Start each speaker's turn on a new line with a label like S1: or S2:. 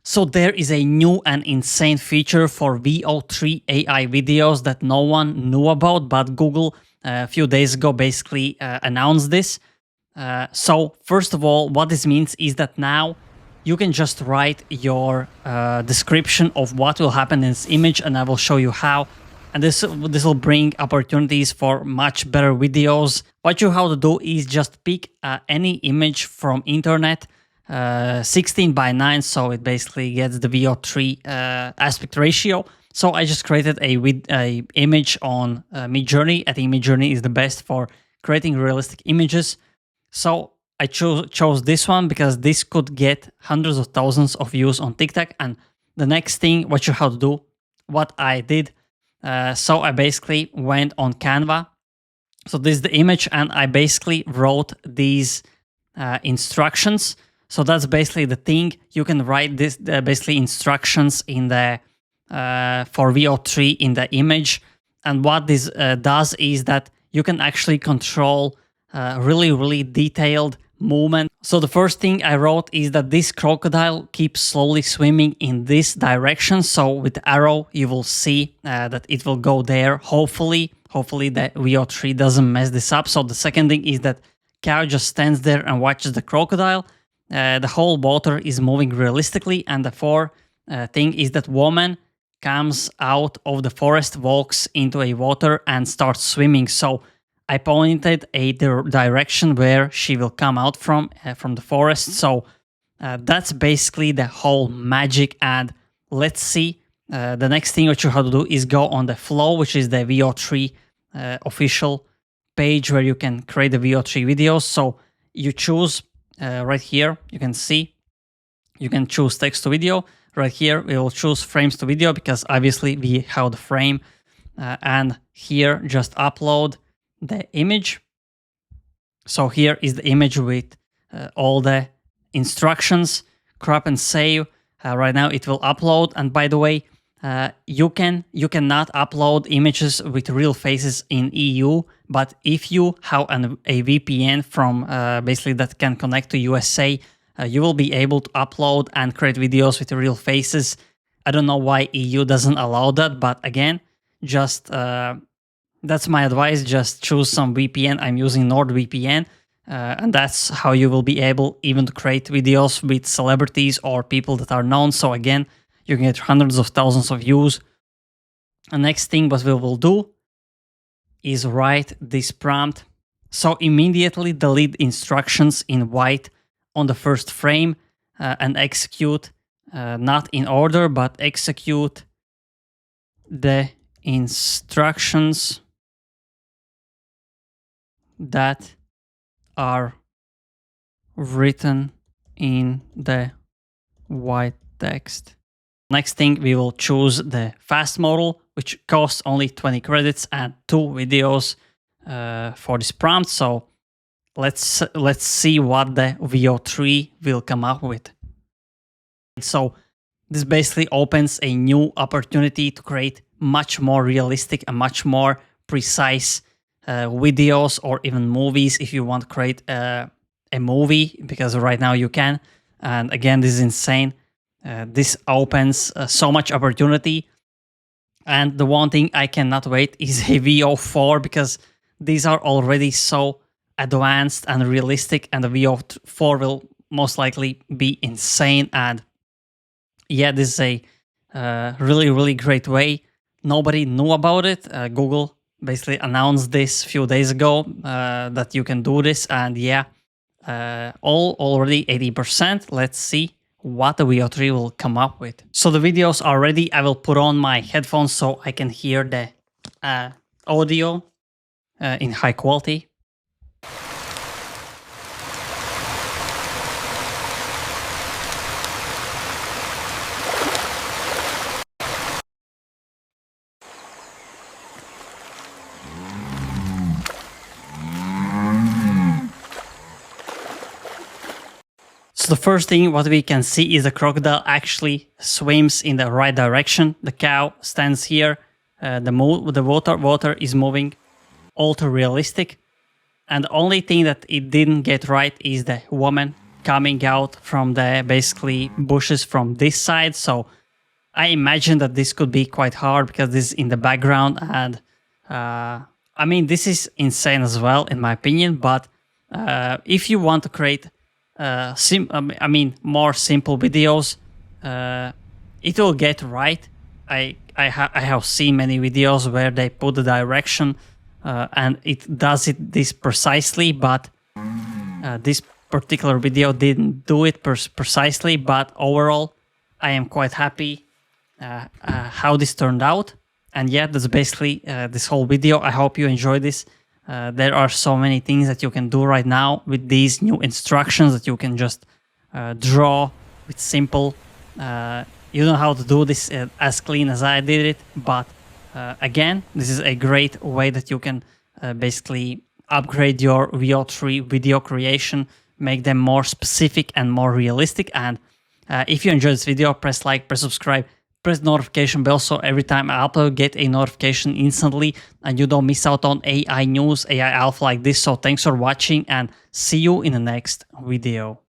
S1: So there is a new and insane feature for VEO3 AI videos that no one knew about, but Google a few days ago basically announced this. So first of all, what this means is that now you can just write your description of what will happen in this image, and I will show you how. And this will bring opportunities for much better videos. What you have to do is just pick any image from internet, 16 by 9, so it basically gets the VEO3 aspect ratio. So I just created a image on Midjourney. I think Midjourney is the best for creating realistic images. So I chose this one because this could get hundreds of thousands of views on TikTok. And the next thing, what you have to do, what I did, so I basically went on Canva. So this is the image, and I basically wrote these instructions. So that's basically the thing. You can write this basically instructions in the for VEO3 in the image. And what this does is that you can actually control really detailed movement. So the first thing I wrote is that this crocodile keeps slowly swimming in this direction. So with the arrow, you will see that it will go there. Hopefully the VEO3 doesn't mess this up. So the second thing is that cow just stands there and watches the crocodile. The whole water is moving realistically. And the fourth thing is that woman comes out of the forest, walks into a water and starts swimming. So I pointed a direction where she will come out from the forest. So that's basically the whole magic. And let's see, the next thing what you have to do is go on the flow, which is the VEO3 official page where you can create the VEO3 videos. So you choose right here, you can see, you can choose text to video. Right here, we will choose frames to video because obviously we have the frame. And here, just upload the image. So here is the image with all the instructions. Crop and save. Right now it will upload. And by the way, you cannot upload images with real faces in EU. But if you have a VPN from basically that can connect to USA, you will be able to upload and create videos with real faces. I don't know why EU doesn't allow that, but again, just that's my advice. Just choose some VPN. I'm using NordVPN, and that's how you will be able even to create videos with celebrities or people that are known. So again, you can get hundreds of thousands of views. The next thing what we will do is write this prompt. So immediately delete instructions in white on the first frame and execute, not in order, but execute the instructions that are written in the white text. Next thing, we will choose the fast model, which costs only 20 credits and 2 videos for this prompt. So let's see what the VEO3 will come up with. So this basically opens a new opportunity to create much more realistic and much more precise videos or even movies if you want to create a movie, because right now you can. And again, this is insane. This opens so much opportunity. And the one thing I cannot wait is a VEO4, because these are already so advanced and realistic, and the VEO4 will most likely be insane. And yeah, this is a really great way. Nobody knew about it. Google basically announced this a few days ago that you can do this, and yeah, already 80%. Let's see what the VEO3 will come up with. So the videos are ready. I will put on my headphones so I can hear the audio in high quality. So the first thing what we can see is the crocodile actually swims in the right direction. The cow stands here. The water is moving, ultra realistic. And the only thing that it didn't get right is the woman coming out from the basically bushes from this side. So I imagine that this could be quite hard because this is in the background, and I mean, this is insane as well in my opinion. But if you want to create more simple videos, it will get right. I have seen many videos where they put the direction and it does this precisely, but this particular video didn't do it precisely. But overall, I am quite happy how this turned out. And yeah, that's basically this whole video. I hope you enjoyed this. There are so many things that you can do right now with these new instructions that you can just draw with simple. You know how to do this as clean as I did it, but again, this is a great way that you can basically upgrade your VEO3 video creation, make them more specific and more realistic. And if you enjoyed this video, press like, press subscribe, press the notification bell so every time I upload, get a notification instantly and you don't miss out on AI news, AI alpha like this. So thanks for watching and see you in the next video.